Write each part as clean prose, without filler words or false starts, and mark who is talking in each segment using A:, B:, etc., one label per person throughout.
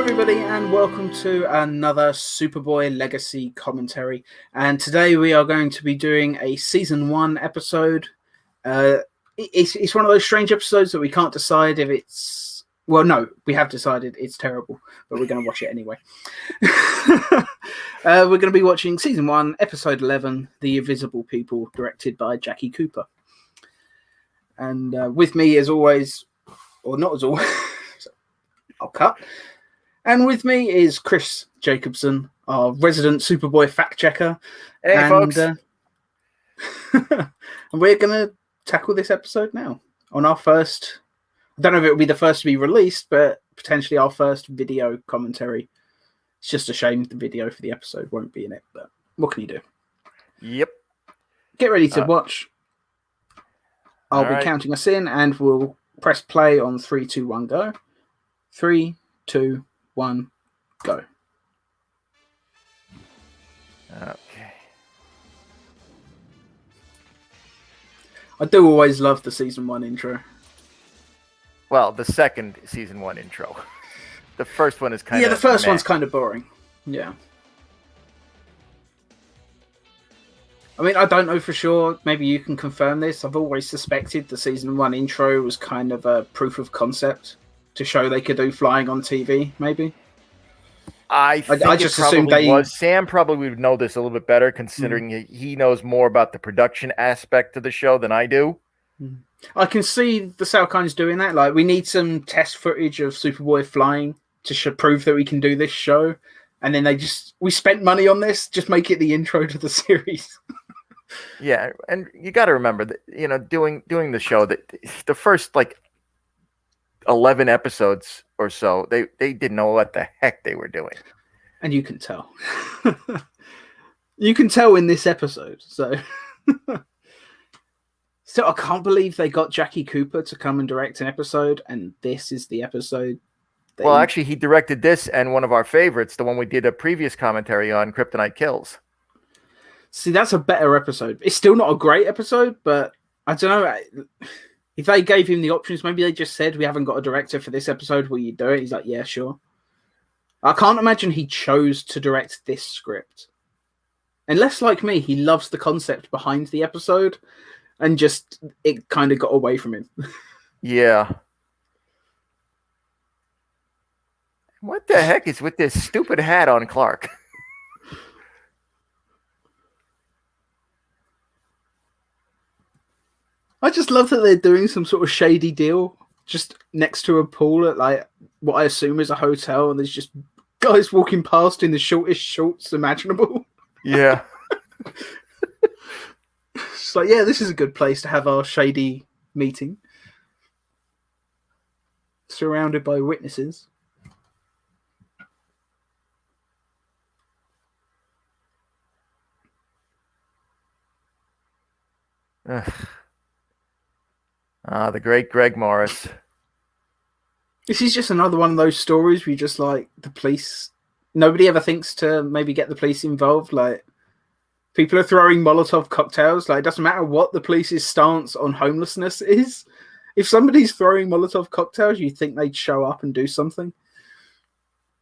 A: everybody, and welcome to another Superboy Legacy commentary. And today we are going to be doing a Season 1 episode. It's one of those strange episodes that we can't decide if it's... Well, no, we have decided it's terrible, but we're going to watch it anyway. We're going to be watching Season 1, Episode 11, The Invisible People, directed by Jackie Cooper. And with me, as always, or not as always, I'll cut. And with me is Chris Jacobsen, our resident Superboy fact checker.
B: Hey, folks.
A: And we're going to tackle this episode now on our first... I don't know if it will be the first to be released, but potentially our first video commentary. It's just a shame the video for the episode won't be in it, but what can you do?
B: Yep.
A: Get ready to watch. I'll be counting us in, and we'll press play on 3, 2, 1, go. 3, 2, 1, go.
B: Okay.
A: I do always love the Season 1 intro.
B: Well, the second Season 1 intro. The first one is kind of...
A: Yeah, the first one's kind of boring. Yeah. I mean, I don't know for sure. Maybe you can confirm this. I've always suspected the Season 1 intro was kind of a proof of concept to show they could do flying on TV, maybe.
B: I just assumed they was. Sam probably would know this a little bit better, considering he knows more about the production aspect of the show than I do.
A: I can see the Salkinds doing that. Like, we need some test footage of Superboy flying to prove that we can do this show. And then we spent money on this, just make it the intro to the series.
B: Yeah, and you got to remember that, doing the show, that the first, 11 episodes or so, they didn't know what the heck they were doing.
A: And you can tell. You can tell in this episode, so... So I can't believe they got Jackie Cooper to come and direct an episode, and this is the episode.
B: Well, actually, he directed this and one of our favorites, the one we did a previous commentary on, Kryptonite Kills.
A: See, that's a better episode. It's still not a great episode, but I don't know. If they gave him the options, maybe they just said, we haven't got a director for this episode, will you do it? He's like, yeah, sure. I can't imagine he chose to direct this script. Unless, like me, he loves the concept behind the episode, and just, it kind of got away from him.
B: Yeah. What the heck is with this stupid hat on Clark?
A: I just love that they're doing some sort of shady deal just next to a pool at, what I assume is a hotel, and there's just guys walking past in the shortest shorts imaginable.
B: Yeah.
A: It's like, yeah, this is a good place to have our shady meeting. Surrounded by witnesses.
B: The great Greg Morris.
A: This is just another one of those stories where you just the police... Nobody ever thinks to maybe get the police involved. People are throwing Molotov cocktails. It doesn't matter what the police's stance on homelessness is. If somebody's throwing Molotov cocktails, you think they'd show up and do something.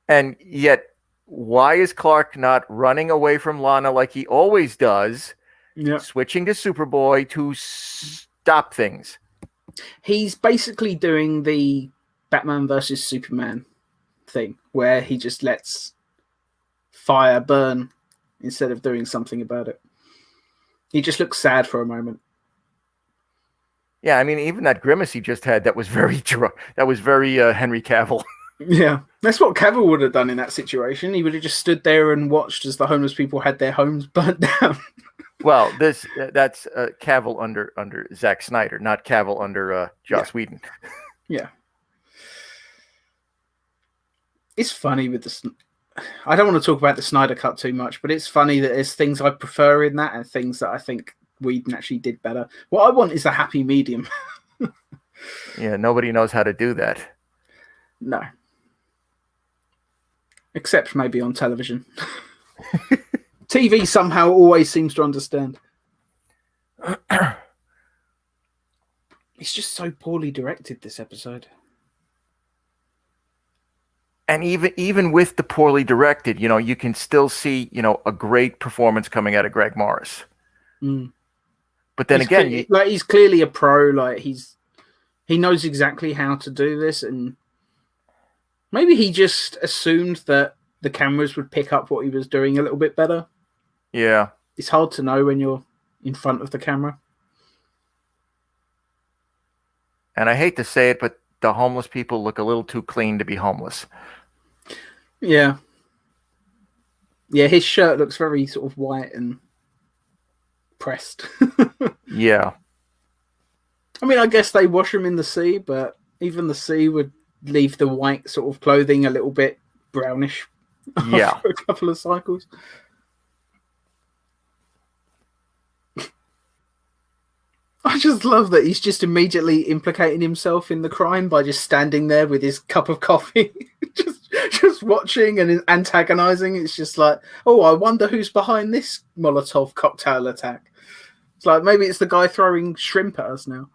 B: And yet, why is Clark not running away from Lana like he always does, switching to Superboy to stop things?
A: He's basically doing the Batman versus Superman thing, where he just lets fire burn instead of doing something about it. He just looks sad for a moment.
B: Yeah, I mean, even that grimace he just had, that was very Henry Cavill.
A: Yeah, that's what Cavill would have done in that situation. He would have just stood there and watched as the homeless people had their homes burnt down.
B: Well, that's Cavill under Zack Snyder, not Cavill under Joss Whedon.
A: Yeah. It's funny with the... I don't want to talk about the Snyder Cut too much, but it's funny that there's things I prefer in that and things that I think Whedon actually did better. What I want is a happy medium.
B: Yeah, nobody knows how to do that.
A: No. Except maybe on television. TV somehow always seems to understand. It's just so poorly directed, this episode.
B: And even with the poorly directed, you can still see, a great performance coming out of Greg Morris.
A: Mm.
B: But then again,
A: he's clearly a pro. Like he knows exactly how to do this, and maybe he just assumed that the cameras would pick up what he was doing a little bit better.
B: Yeah.
A: It's hard to know when you're in front of the camera.
B: And I hate to say it, but the homeless people look a little too clean to be homeless.
A: Yeah. Yeah, his shirt looks very sort of white and pressed.
B: Yeah.
A: I mean, I guess they wash him in the sea, but even the sea would leave the white sort of clothing a little bit brownish
B: Yeah.
A: after a couple of cycles. I just love that he's just immediately implicating himself in the crime by just standing there with his cup of coffee, just watching and antagonizing. It's just like, oh, I wonder who's behind this Molotov cocktail attack. It's like maybe it's the guy throwing shrimp at us now.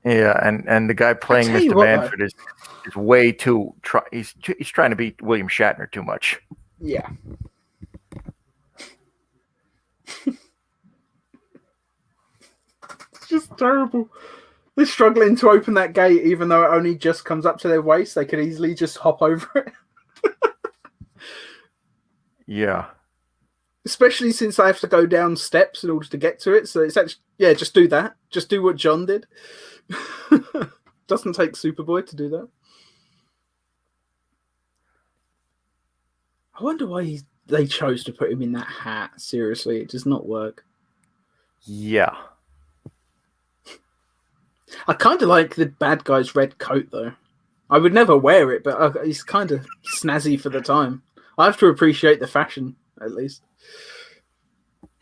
B: Yeah, and the guy playing Mr. Manfred is way too. He's trying to be William Shatner too much.
A: Yeah. It's just terrible. They're struggling to open that gate, even though it only just comes up to their waist. They could easily just hop over it.
B: Yeah.
A: Especially since I have to go down steps in order to get to it. So it's actually, just do that. Just do what John did. Doesn't take Superboy to do that. I wonder why they chose to put him in that hat. Seriously, it does not work.
B: Yeah.
A: I kind of like the bad guy's red coat, though. I would never wear it, but it's kind of snazzy for the time. I have to appreciate the fashion, at least.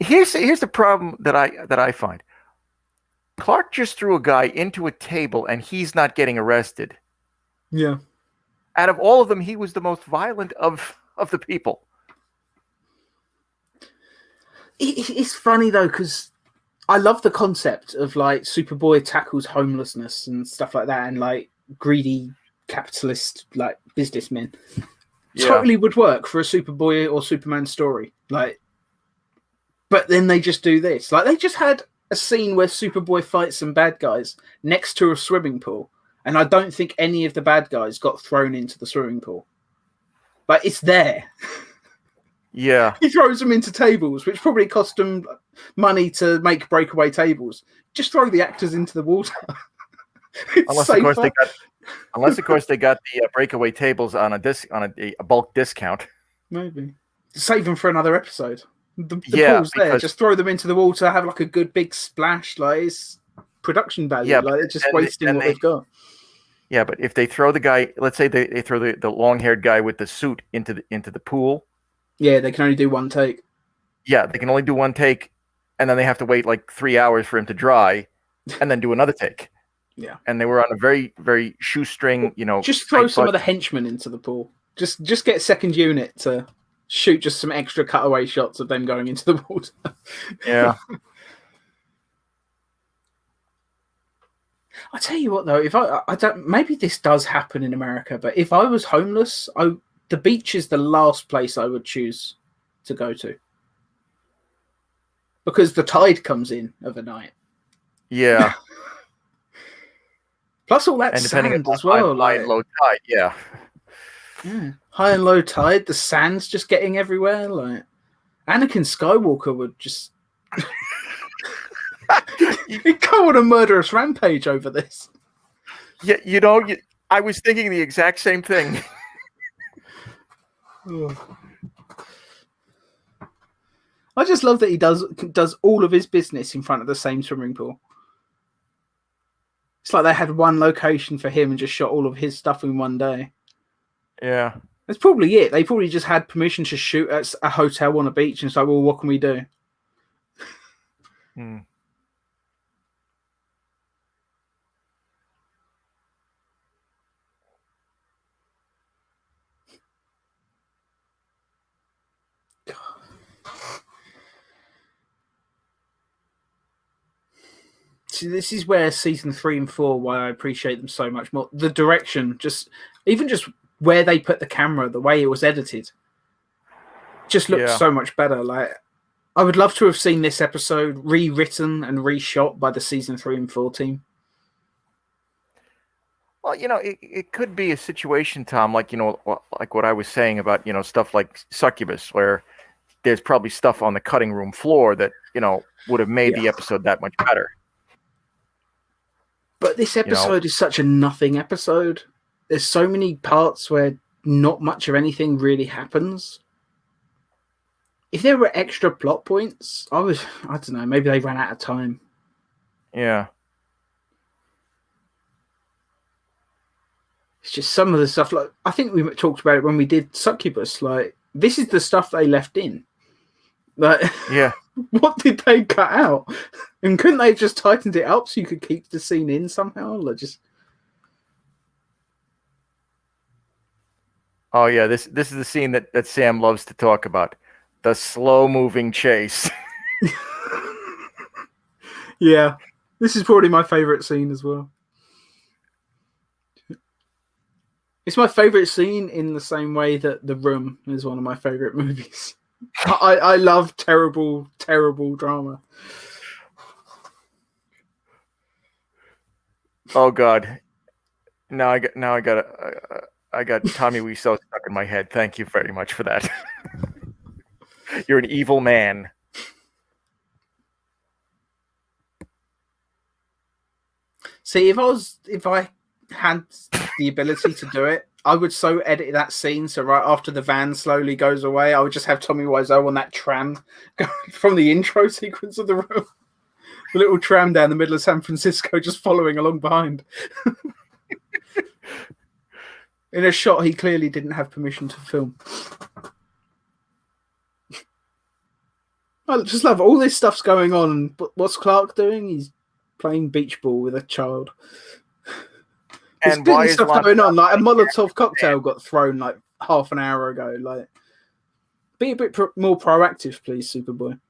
B: Here's the problem that I find. Clark just threw a guy into a table, and he's not getting arrested.
A: Yeah.
B: Out of all of them, he was the most violent of the people.
A: It's funny, though, because I love the concept of, like, Superboy tackles homelessness and stuff like that, and, like, greedy capitalist, like, businessmen. Yeah. Totally would work for a Superboy or Superman story. Like, but then they just do this. Like, they just had a scene where Superboy fights some bad guys next to a swimming pool, and I don't think any of the bad guys got thrown into the swimming pool. But it's there.
B: Yeah.
A: He throws them into tables, which probably cost them money to make breakaway tables. Just throw the actors into the water.
B: Unless, of course, they got the breakaway tables on a bulk discount.
A: Maybe save them for another episode. The pool's there. Just throw them into the water. Have like a good big splash. Like, it's production value.
B: Yeah,
A: like they're just wasting what they've got.
B: Yeah, but if they throw the guy, let's say they throw the long-haired guy with the suit into the pool.
A: Yeah, they can only do one take.
B: Yeah, they can only do one take, and then they have to wait like 3 hours for him to dry, and then do another take.
A: Yeah,
B: and they were on a very, very shoestring.
A: Just throw some of the henchmen into the pool. Just get second unit to shoot just some extra cutaway shots of them going into the water.
B: Yeah.
A: I tell you what, though, if I don't, maybe this does happen in America, but if I was homeless, the beach is the last place I would choose to go to, because the tide comes in of a night.
B: Yeah.
A: Plus all that sand as well.
B: High and low tide, yeah.
A: Yeah. High and low tide, the sand's just getting everywhere. Like, Anakin Skywalker would just he'd go on a murderous rampage over this.
B: Yeah, I was thinking the exact same thing.
A: I just love that he does all of his business in front of the same swimming pool. It's like they had one location for him and just shot all of his stuff in one day.
B: Yeah.
A: That's probably it. They probably just had permission to shoot at a hotel on a beach, and it's like, well, what can we do? this is where season 3 and 4, why I appreciate them so much more. The direction, just where they put the camera, the way it was edited, just looked so much better. Like, I would love to have seen this episode rewritten and reshot by the season 3 and 4 team.
B: Well, it could be a situation, Tom, like what I was saying about stuff like Succubus, where there's probably stuff on the cutting room floor that would have made the episode that much better.
A: But this episode is such a nothing episode. There's so many parts where not much of anything really happens. If there were extra plot points, I don't know, maybe they ran out of time.
B: Yeah.
A: It's just some of the stuff, like, I think we talked about it when we did Succubus, like, this is the stuff they left in. Like,
B: yeah.
A: What did they cut out? And couldn't they have just tightened it up so you could keep the scene in somehow? Like, just...
B: Oh yeah, this is the scene that Sam loves to talk about. The slow-moving chase.
A: Yeah. This is probably my favorite scene as well. It's my favorite scene in the same way that The Room is one of my favorite movies. I love terrible, terrible drama.
B: Oh God! Now I got Tommy Wiseau stuck in my head. Thank you very much for that. You're an evil man.
A: See, if I had the ability to do it, I would so edit that scene so right after the van slowly goes away, I would just have Tommy Wiseau on that tram from the intro sequence of The Room. The little tram down the middle of San Francisco just following along behind. In a shot he clearly didn't have permission to film. I just love all this stuff's going on. But what's Clark doing? He's playing beach ball with a child.
B: And why is
A: stuff going on? Like, a Molotov cocktail got thrown like half an hour ago. Like, be a bit more proactive, please, Superboy.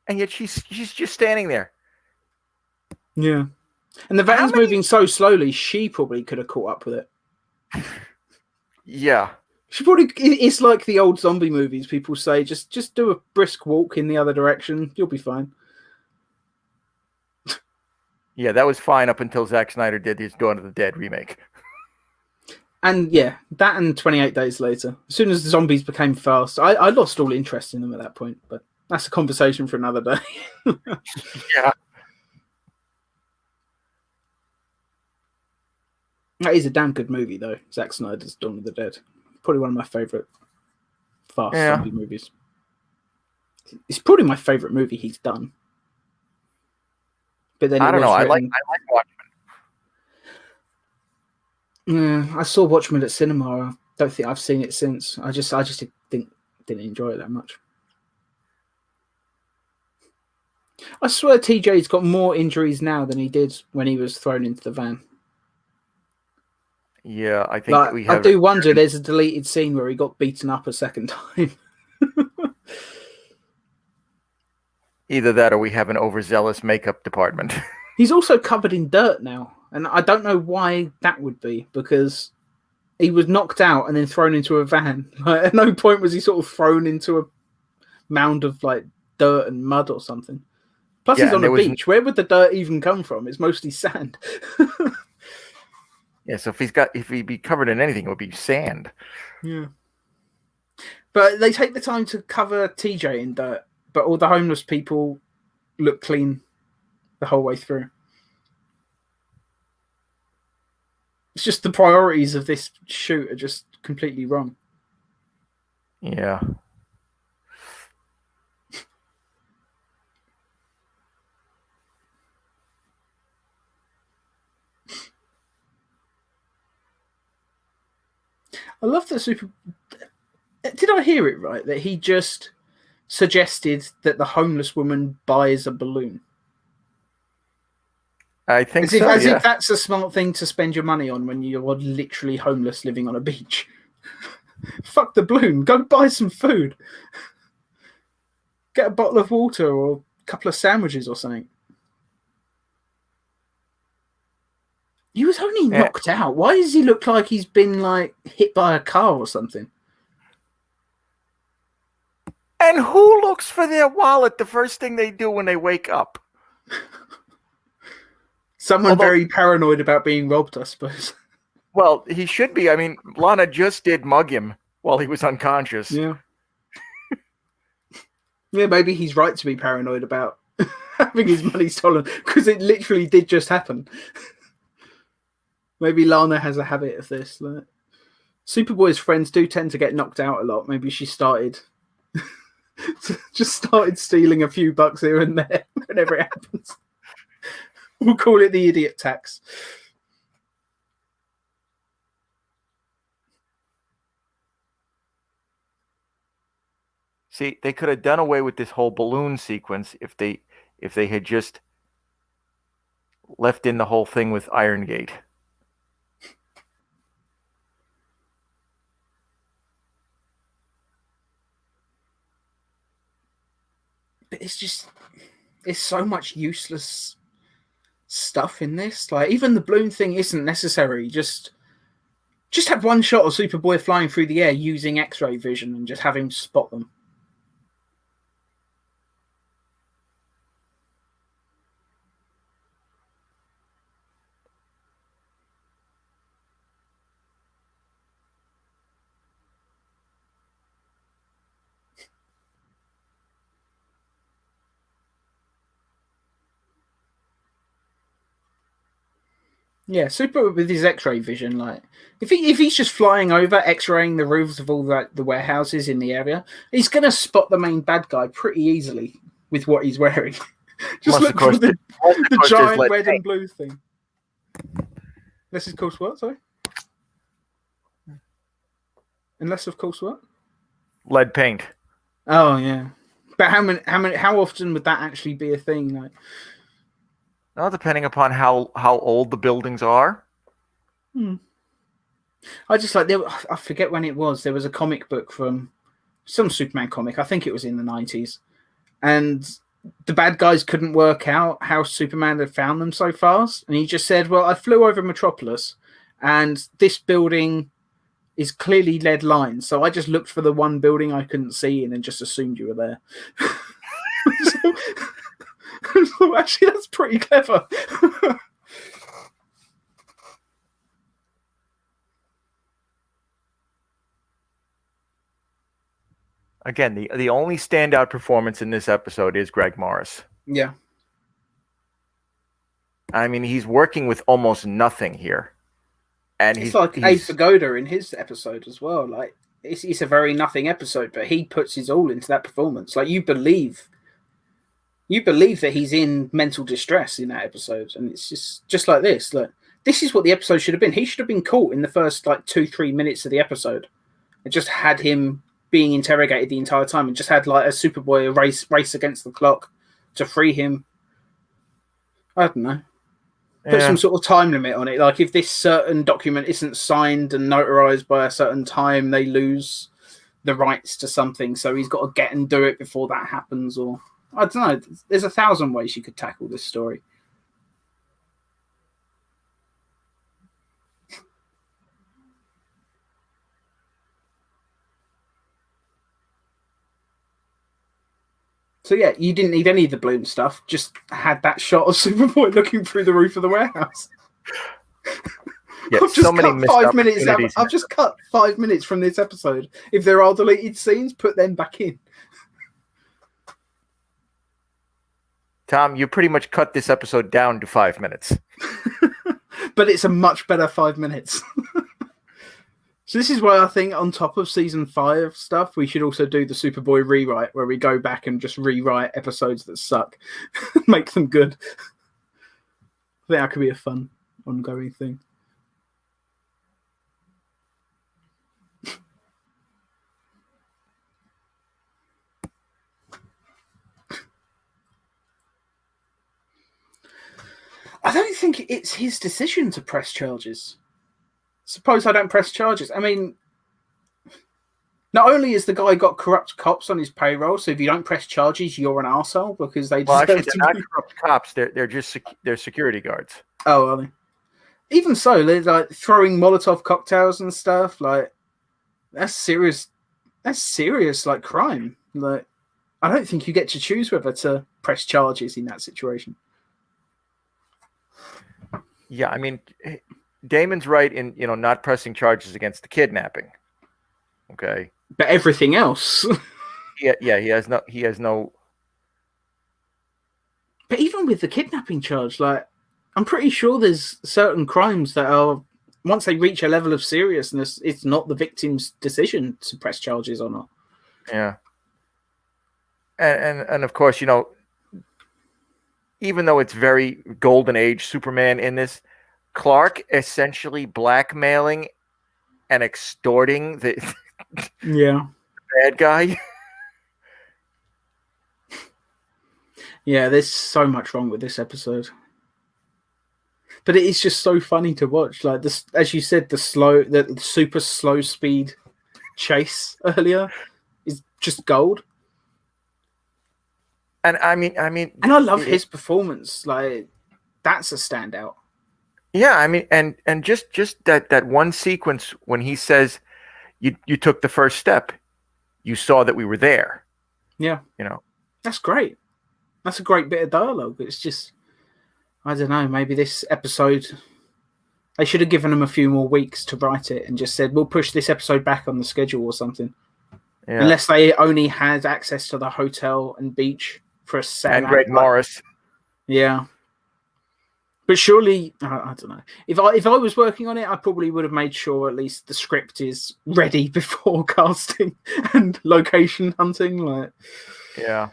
B: And yet she's just standing there.
A: Yeah, and the van's moving so slowly. She probably could have caught up with it.
B: Yeah,
A: she probably. It's like the old zombie movies. People say just do a brisk walk in the other direction. You'll be fine.
B: Yeah, that was fine up until Zack Snyder did his Dawn of the Dead remake.
A: And yeah, that and 28 Days Later. As soon as the zombies became fast, I lost all interest in them at that point. But that's a conversation for another day.
B: Yeah.
A: That is a damn good movie, though. Zack Snyder's Dawn of the Dead. Probably one of my favourite fast zombie movies. It's probably my favourite movie he's done. But then
B: I don't know. I like Watchmen.
A: Yeah, I saw Watchmen at cinema. I don't think I've seen it since. I just didn't enjoy it that much. I swear TJ's got more injuries now than he did when he was thrown into the van.
B: Yeah, I think we have.
A: I do wonder. There's a deleted scene where he got beaten up a second time.
B: Either that or we have an overzealous makeup department.
A: He's also covered in dirt now. And I don't know why that would be, because he was knocked out and then thrown into a van. Like, at no point was he sort of thrown into a mound of like dirt and mud or something. Plus, he's on a beach. Where would the dirt even come from? It's mostly sand.
B: Yeah, so if he'd be covered in anything, it would be sand.
A: Yeah. But they take the time to cover TJ in dirt, but all the homeless people look clean the whole way through. It's just the priorities of this shoot are just completely wrong.
B: Yeah.
A: I love the Did I hear it right? That he just suggested that the homeless woman buys a balloon?
B: I think
A: as if that's a smart thing to spend your money on when you're literally homeless living on a beach. Fuck the balloon. Go buy some food. Get a bottle of water or couple of sandwiches or something. He was only knocked out. Why does he look like he's been like hit by a car or something?
B: And who looks for their wallet the first thing they do when they wake up?
A: Someone very paranoid about being robbed, I suppose.
B: Well, he should be. I mean, Lana just did mug him while he was unconscious.
A: Yeah. Yeah, maybe he's right to be paranoid about having his money stolen, because it literally did just happen. Maybe Lana has a habit of this. Like, Superboy's friends do tend to get knocked out a lot. Maybe she started stealing a few bucks here and there whenever it happens. We'll call it the idiot tax.
B: See, they could have done away with this whole balloon sequence if they had just left in the whole thing with Iron Gate.
A: But it's so much useless stuff in this. Like, even the balloon thing isn't necessary. Just have one shot of Superboy flying through the air using X-ray vision and just have him spot them. Yeah, Super with his X-ray vision, like if he's just flying over, X-raying the roofs of all the warehouses in the area, he's gonna spot the main bad guy pretty easily with what he's wearing. Just look for the giant red and blue thing. This is, of course, what? Sorry. Unless, of course, what?
B: Lead paint.
A: Oh yeah, but how often would that actually be a thing? Like,
B: well, depending upon how old the buildings are.
A: I just like I forget when it was. There was a comic book from some Superman comic. I think it was in the 90s, and the bad guys couldn't work out how Superman had found them so fast, and he just said, "Well, I flew over Metropolis, and this building is clearly lead lines, so I just looked for the one building I couldn't see and then just assumed you were there." So actually, that's pretty clever.
B: Again, the only standout performance in this episode is Greg Morris.
A: Yeah.
B: I mean, he's working with almost nothing here. And
A: it's like Abe Vigoda in his episode as well. Like, it's a very nothing episode, but he puts his all into that performance. Like, you believe that he's in mental distress in that episode, and it's just like this. Like, this is what the episode should have been. He should have been caught in the first 2-3 minutes of the episode. It just had him being interrogated the entire time, and just had like a Superboy race against the clock to free him. I don't know. Put some sort of time limit on it. Like, if this certain document isn't signed and notarized by a certain time, they lose the rights to something. So he's got to get and do it before that happens. Or I don't know. There's 1,000 ways you could tackle this story. So yeah, you didn't need any of the balloon stuff. Just had that shot of Superboy looking through the roof of the warehouse.
B: Yeah,
A: I've just cut 5 minutes. I've just cut 5 minutes from this episode. If there are deleted scenes, put them back in.
B: Tom, you pretty much cut this episode down to 5 minutes.
A: But it's a much better 5 minutes. So this is why I think on top of season 5 stuff, we should also do the Superboy rewrite, where we go back and just rewrite episodes that suck, make them good. I think that could be a fun ongoing thing. I don't think it's his decision to press charges. Suppose I don't press charges. I mean, Not only has the guy got corrupt cops on his payroll, so if you don't press charges, you're an arsehole because they
B: Well,
A: deserve
B: actually,
A: to
B: they're
A: be.
B: not corrupt cops. They're just they're security guards.
A: Oh, are they? Even so, they're like throwing Molotov cocktails and stuff. Like that's serious. That's serious, like crime. Like I don't think you get to choose whether to press charges in that situation.
B: Yeah, I mean, Damon's right in not pressing charges against the kidnapping. Okay,
A: But everything else.
B: yeah, he has no.
A: But even with the kidnapping charge, like I'm pretty sure there's certain crimes that are once they reach a level of seriousness, it's not the victim's decision to press charges or not.
B: Yeah, and of course, even though it's very golden age Superman in this, Clark essentially blackmailing and extorting the bad guy.
A: Yeah, there's so much wrong with this episode. But it is just so funny to watch. Like this, as you said, the super slow speed chase earlier is just gold.
B: And I mean,
A: and I love his performance. Like that's a standout.
B: Yeah, I mean, and just that one sequence when he says, "You took the first step, you saw that we were there."
A: Yeah, that's great. That's a great bit of dialogue. It's just, I don't know. Maybe this episode, they should have given them a few more weeks to write it and just said, "We'll push this episode back on the schedule" or something. Yeah. Unless they only had access to the hotel and beach for a set.
B: And Greg Morris.
A: Yeah. But surely, I don't know. If I was working on it, I probably would have made sure at least the script is ready before casting and location hunting. Like,
B: yeah.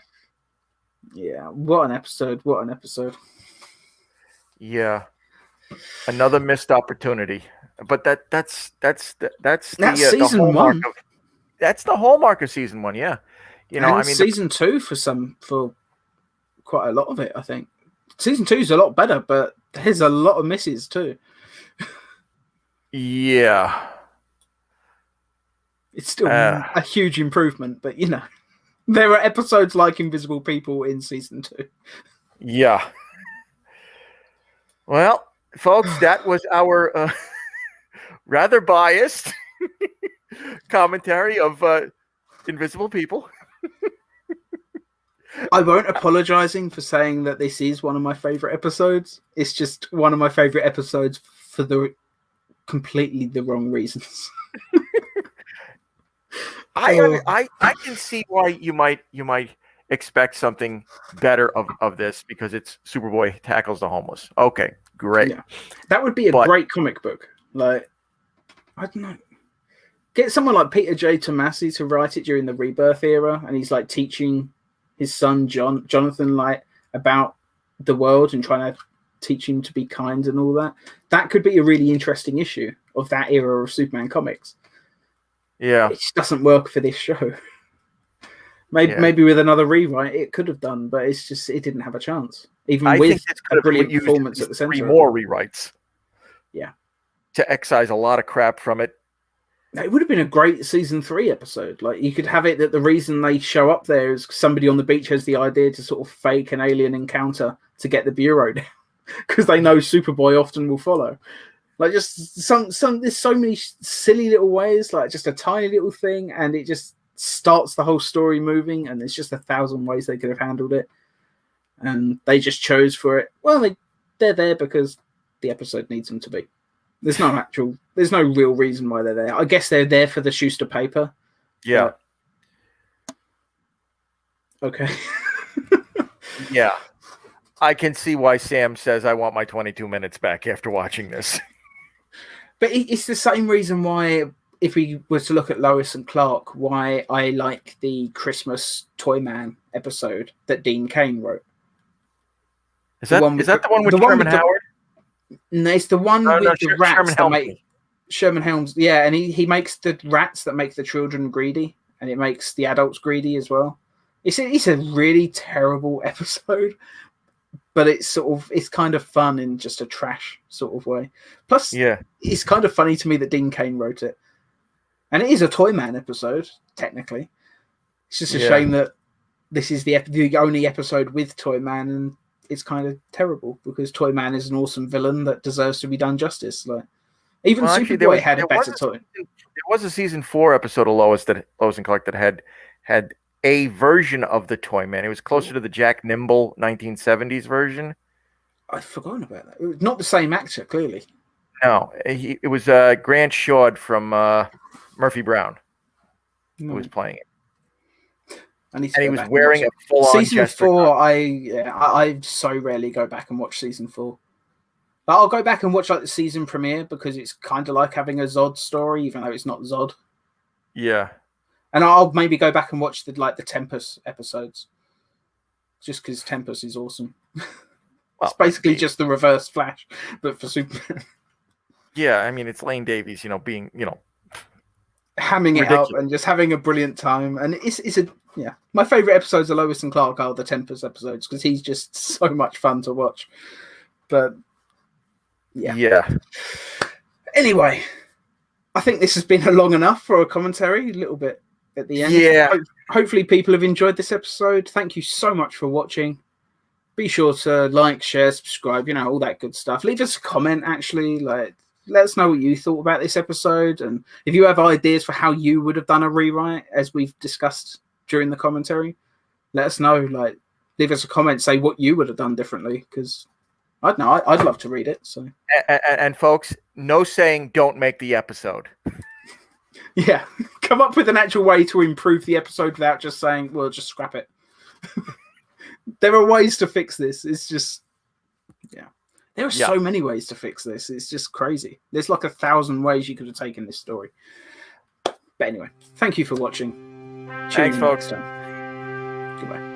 A: What an episode! What an episode!
B: Yeah, another missed opportunity. But that's
A: season
B: the
A: one.
B: That's the hallmark of season one. Yeah,
A: season two for quite a lot of it. I think season 2 is a lot better, but there's a lot of misses too.
B: Yeah.
A: It's still a huge improvement, but there are episodes like Invisible People in season 2.
B: Yeah. Well, folks, that was our rather biased commentary of Invisible People.
A: I won't apologizing for saying that this is one of my favorite episodes. It's just one of my favorite episodes for completely the wrong reasons.
B: I can see why you might expect something better of this because it's Superboy tackles the homeless. Okay, great.
A: Yeah. That would be a great comic book. Like, I don't know. Get someone like Peter J. Tomasi to write it during the Rebirth era, and he's like teaching his son Jonathan like about the world and trying to teach him to be kind and all that. That could be a really interesting issue of that era of Superman comics.
B: Yeah,
A: it just doesn't work for this show. Maybe with another rewrite it could have done, but it's just it didn't have a chance. Even with a brilliant performance at the center.
B: 3 more rewrites.
A: Yeah,
B: to excise a lot of crap from it.
A: It would have been a great season 3 episode. Like you could have it that the reason they show up there is somebody on the beach has the idea to sort of fake an alien encounter to get the Bureau down because they know Superboy often will follow. Like just there's so many silly little ways, like just a tiny little thing, and it just starts the whole story moving. And there's just 1,000 ways they could have handled it, and they just chose for it. Well, they're there because the episode needs them to be. There's no real reason why they're there. I guess they're there for the Schuster paper.
B: Yeah.
A: Okay.
B: Yeah. I can see why Sam says I want my 22 minutes back after watching this.
A: But it's the same reason why, if we were to look at Lois and Clark, why I like the Christmas Toyman episode that Dean Cain wrote.
B: Is that the one with Sherman Howard?
A: No, it's the one with the rats that make Sherman Helms. Yeah, and he makes the rats that make the children greedy, and it makes the adults greedy as well. It's a really terrible episode, but it's kind of fun in just a trash sort of way. Plus, it's kind of funny to me that Dean Cain wrote it, And it is a Toyman episode, technically. It's just a shame that this is the only episode with Toyman, and it's kind of terrible because Toyman is an awesome villain that deserves to be done justice. Like even Superboy had a better toy.
B: There was a season 4 episode of Lois and Clark that had a version of the Toyman. It was closer to the Jack Nimble 1970s version.
A: I'd forgotten about that. It was not the same actor, clearly.
B: No, it was Grant Shaw from Murphy Brown who was playing it. And he was wearing a full-on
A: season 4. I so rarely go back and watch season 4. But I'll go back and watch like the season premiere because it's kind of like having a Zod story, even though it's not Zod.
B: Yeah.
A: And I'll maybe go back and watch the Tempest episodes, just because Tempest is awesome. It's basically just the reverse Flash, but for Superman.
B: Yeah, I mean, it's Lane Davies, being,
A: hamming it up and just having a brilliant time. And my favorite episodes of Lois and Clark are the Tempest episodes because he's just so much fun to watch. But yeah. Anyway, I think this has been long enough for a commentary. A little bit at the end.
B: Yeah.
A: Hopefully people have enjoyed this episode. Thank you so much for watching. Be sure to like, share, subscribe, all that good stuff. Leave us a comment, actually. Let us know what you thought about this episode. And if you have ideas for how you would have done a rewrite, as we've discussed during the commentary, let us know. Leave us a comment, say what you would have done differently, because I'd know. I'd love to read it. So,
B: and folks, no saying don't make the episode.
A: Yeah, come up with an actual way to improve the episode without just saying, "Well, just scrap it." There are ways to fix this. It's just, there are so many ways to fix this. It's just crazy. There's like 1,000 ways you could have taken this story. But anyway, thank you for watching.
B: Thanks, folks.
A: Goodbye.